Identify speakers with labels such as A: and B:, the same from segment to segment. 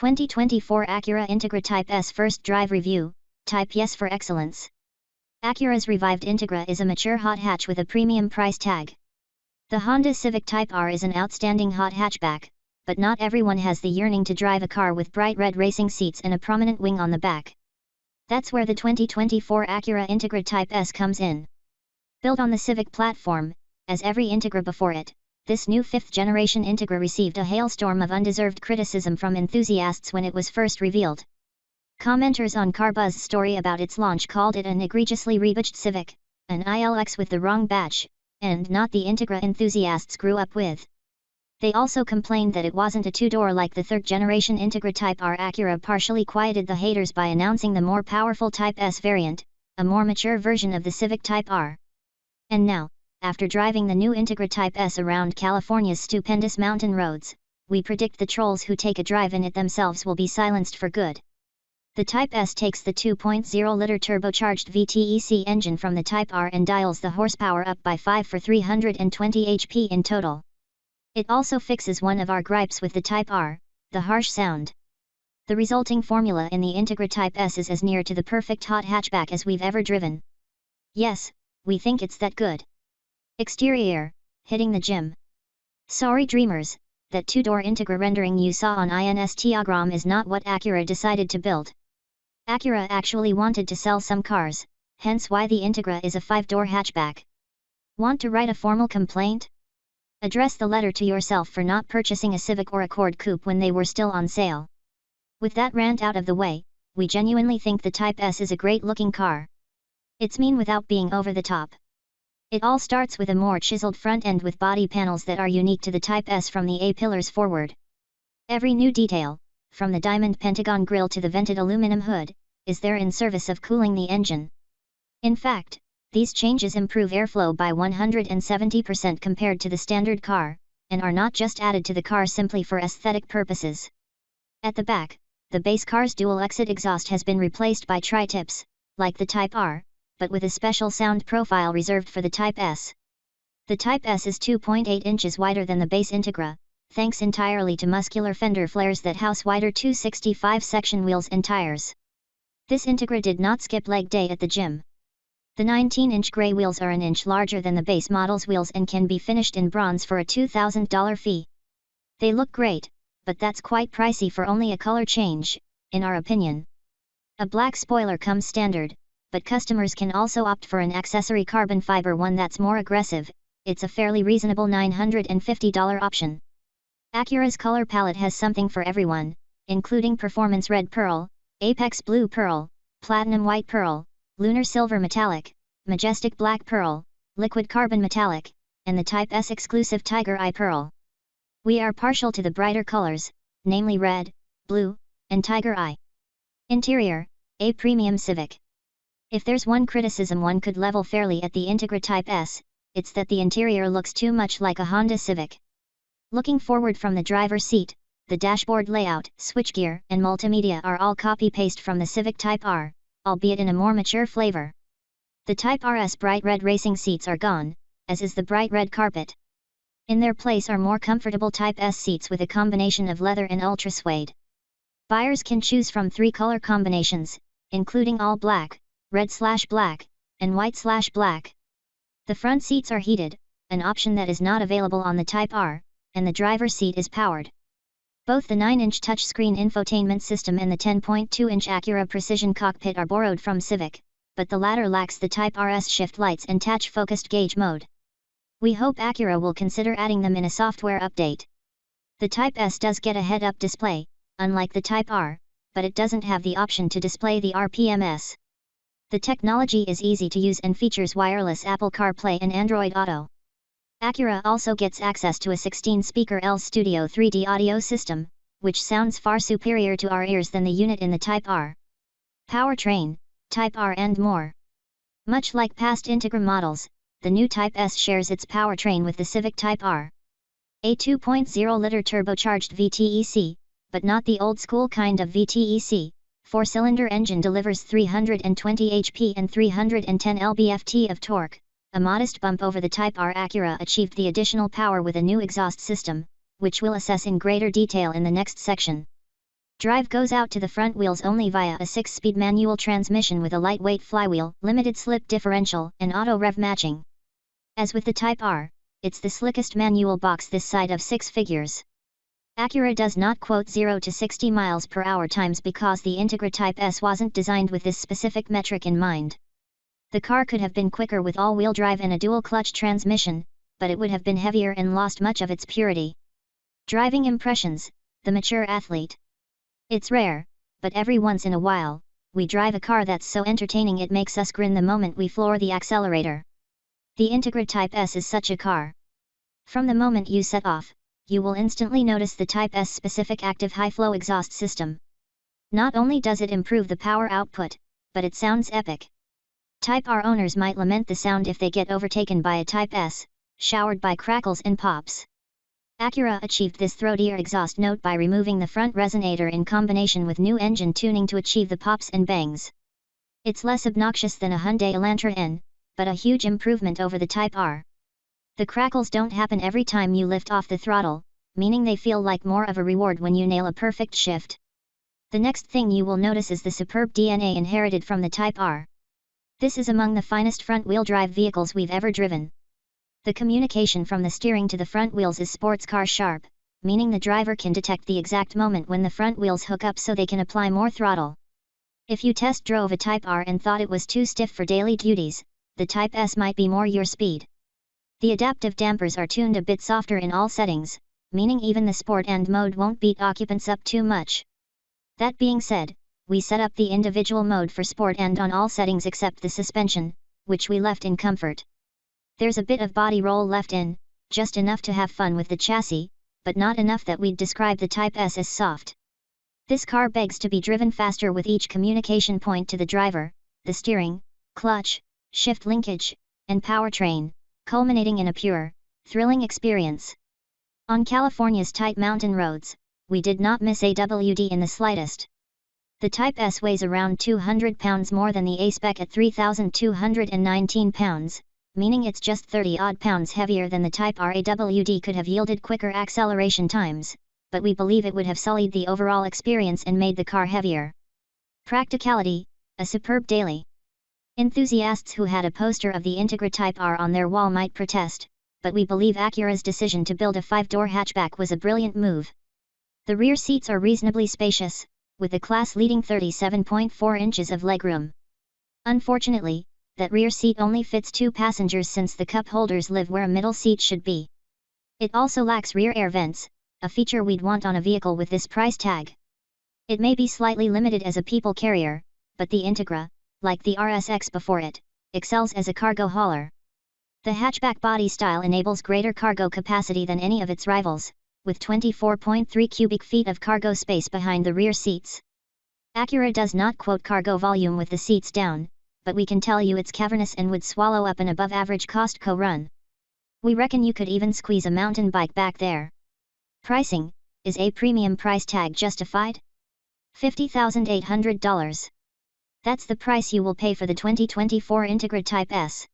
A: 2024 Acura Integra Type S First Drive Review, Type Yes for Excellence. Acura's revived Integra is a mature hot hatch with a premium price tag. The Honda Civic Type R is an outstanding hot hatchback, but not everyone has the yearning to drive a car with bright red racing seats and a prominent wing on the back. That's where the 2024 Acura Integra Type S comes in. Built on the Civic platform, as every Integra before it, this new fifth-generation Integra received a hailstorm of undeserved criticism from enthusiasts when it was first revealed. Commenters on CarBuzz's story about its launch called it an egregiously rebadged Civic, an ILX with the wrong badge, and not the Integra enthusiasts grew up with. They also complained that it wasn't a two-door like the third-generation Integra Type R. Acura partially quieted the haters by announcing the more powerful Type S variant, a more mature version of the Civic Type R. And now, after driving the new Integra Type S around California's stupendous mountain roads, we predict the trolls who take a drive in it themselves will be silenced for good. The Type S takes the 2.0-liter turbocharged VTEC engine from the Type R and dials the horsepower up by 5 for 320 HP in total. It also fixes one of our gripes with the Type R, the harsh sound. The resulting formula in the Integra Type S is as near to the perfect hot hatchback as we've ever driven. Yes, we think it's that good. Exterior, hitting the gym. Sorry dreamers, that two-door Integra rendering you saw on Instagram is not what Acura decided to build. Acura actually wanted to sell some cars, hence why the Integra is a 5-door hatchback. Want to write a formal complaint? Address the letter to yourself for not purchasing a Civic or Accord Coupe when they were still on sale. With that rant out of the way, we genuinely think the Type S is a great-looking car. It's mean without being over the top. It all starts with a more chiseled front end with body panels that are unique to the Type S from the A-pillars forward. Every new detail, from the diamond pentagon grille to the vented aluminum hood, is there in service of cooling the engine. In fact, these changes improve airflow by 170% compared to the standard car, and are not just added to the car simply for aesthetic purposes. At the back, the base car's dual-exit exhaust has been replaced by tri-tips, like the Type R, but with a special sound profile reserved for the Type S. The Type S is 2.8 inches wider than the base Integra, thanks entirely to muscular fender flares that house wider 265-section wheels and tires. This Integra did not skip leg day at the gym. The 19-inch gray wheels are an inch larger than the base model's wheels and can be finished in bronze for a $2,000 fee. They look great, but that's quite pricey for only a color change, in our opinion. A black spoiler comes standard, but customers can also opt for an accessory carbon fiber one that's more aggressive. It's a fairly reasonable $950 option. Acura's color palette has something for everyone, including performance red pearl, apex blue pearl, platinum white pearl, lunar silver metallic, majestic black pearl, liquid carbon metallic, and the Type S exclusive tiger eye pearl. We are partial to the brighter colors, namely red, blue, and tiger eye. Interior, a premium Civic. If there's one criticism one could level fairly at the Integra Type S, it's that the interior looks too much like a Honda Civic. Looking forward from the driver's seat, the dashboard layout, switchgear, and multimedia are all copy-paste from the Civic Type R, albeit in a more mature flavor. The Type RS bright red racing seats are gone, as is the bright red carpet. In their place are more comfortable Type S seats with a combination of leather and ultra suede. Buyers can choose from 3 color combinations, including all black, red/black, and white/black. The front seats are heated, an option that is not available on the Type R, and the driver's seat is powered. Both the 9-inch touchscreen infotainment system and the 10.2-inch Acura Precision cockpit are borrowed from Civic, but the latter lacks the Type RS shift lights and touch-focused gauge mode. We hope Acura will consider adding them in a software update. The Type S does get a head-up display, unlike the Type R, but it doesn't have the option to display the RPMS. The technology is easy to use and features wireless Apple CarPlay and Android Auto. Acura also gets access to a 16-speaker L Studio 3D audio system, which sounds far superior to our ears than the unit in the Type R. Powertrain, Type R and more. Much like past Integra models, the new Type S shares its powertrain with the Civic Type R. A 2.0-liter turbocharged VTEC, but not the old-school kind of VTEC. 4-cylinder engine delivers 320 HP and 310 lb-ft of torque. A modest bump over the Type R. Acura achieved the additional power with a new exhaust system, which we'll assess in greater detail in the next section. Drive goes out to the front wheels only via a 6-speed manual transmission with a lightweight flywheel, limited slip differential, and auto rev matching. As with the Type R, it's the slickest manual box this side of 6 figures. Acura does not quote 0 to 60 miles per hour times because the Integra Type S wasn't designed with this specific metric in mind. The car could have been quicker with all-wheel drive and a dual-clutch transmission, but it would have been heavier and lost much of its purity. Driving impressions, the mature athlete. It's rare, but every once in a while, we drive a car that's so entertaining it makes us grin the moment we floor the accelerator. The Integra Type S is such a car. From the moment you set off, you will instantly notice the Type S specific active high-flow exhaust system. Not only does it improve the power output, but it sounds epic. Type R owners might lament the sound if they get overtaken by a Type S, showered by crackles and pops. Acura achieved this throatier exhaust note by removing the front resonator in combination with new engine tuning to achieve the pops and bangs. It's less obnoxious than a Hyundai Elantra N, but a huge improvement over the Type R. The crackles don't happen every time you lift off the throttle, meaning they feel like more of a reward when you nail a perfect shift. The next thing you will notice is the superb DNA inherited from the Type R. This is among the finest front-wheel drive vehicles we've ever driven. The communication from the steering to the front wheels is sports car sharp, meaning the driver can detect the exact moment when the front wheels hook up so they can apply more throttle. If you test drove a Type R and thought it was too stiff for daily duties, the Type S might be more your speed. The adaptive dampers are tuned a bit softer in all settings, meaning even the Sport and mode won't beat occupants up too much. That being said, we set up the individual mode for Sport and on all settings except the suspension, which we left in Comfort. There's a bit of body roll left in, just enough to have fun with the chassis, but not enough that we'd describe the Type S as soft. This car begs to be driven faster with each communication point to the driver, the steering, clutch, shift linkage, and powertrain, culminating in a pure, thrilling experience. On California's tight mountain roads, we did not miss AWD in the slightest. The Type S weighs around 200 pounds more than the A-Spec at 3,219 pounds, meaning it's just 30-odd pounds heavier than the Type R. AWD could have yielded quicker acceleration times, but we believe it would have sullied the overall experience and made the car heavier. Practicality, a superb daily. Enthusiasts who had a poster of the Integra Type R on their wall might protest, but we believe Acura's decision to build a 5-door hatchback was a brilliant move. The rear seats are reasonably spacious, with a class-leading 37.4 inches of legroom. Unfortunately, that rear seat only fits 2 passengers since the cup holders live where a middle seat should be. It also lacks rear air vents, a feature we'd want on a vehicle with this price tag. It may be slightly limited as a people carrier, but the Integra, like the RSX before it, excels as a cargo hauler. The hatchback body style enables greater cargo capacity than any of its rivals, with 24.3 cubic feet of cargo space behind the rear seats. Acura does not quote cargo volume with the seats down, but we can tell you it's cavernous and would swallow up an above-average Costco run. We reckon you could even squeeze a mountain bike back there. Pricing, is a premium price tag justified? $50,800. That's the price you will pay for the 2024 Integra Type S.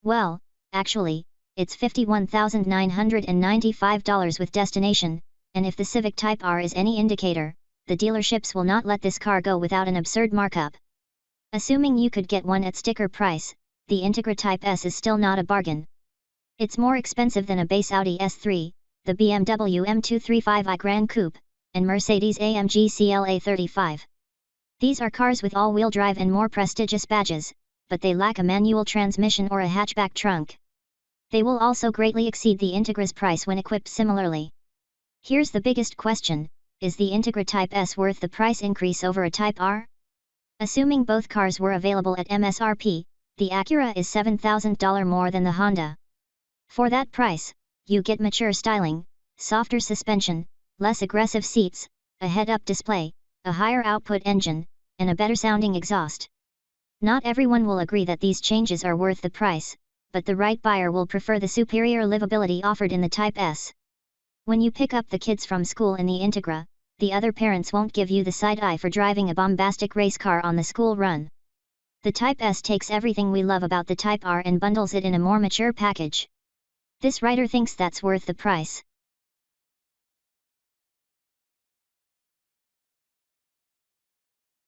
A: Well, actually, it's $51,995 with destination, and if the Civic Type R is any indicator, the dealerships will not let this car go without an absurd markup. Assuming you could get one at sticker price, the Integra Type S is still not a bargain. It's more expensive than a base Audi S3, the BMW M235i Gran Coupe, and Mercedes-AMG CLA 35. These are cars with all-wheel drive and more prestigious badges, but they lack a manual transmission or a hatchback trunk. They will also greatly exceed the Integra's price when equipped similarly. Here's the biggest question: is the Integra Type S worth the price increase over a Type R? Assuming both cars were available at MSRP, the Acura is $7,000 more than the Honda. For that price, you get mature styling, softer suspension, less aggressive seats, a head-up display, a higher output engine, and a better sounding exhaust. Not everyone will agree that these changes are worth the price, but the right buyer will prefer the superior livability offered in the Type S. When you pick up the kids from school in the Integra, the other parents won't give you the side eye for driving a bombastic race car on the school run. The Type S takes everything we love about the Type R and bundles it in a more mature package. This writer thinks that's worth the price.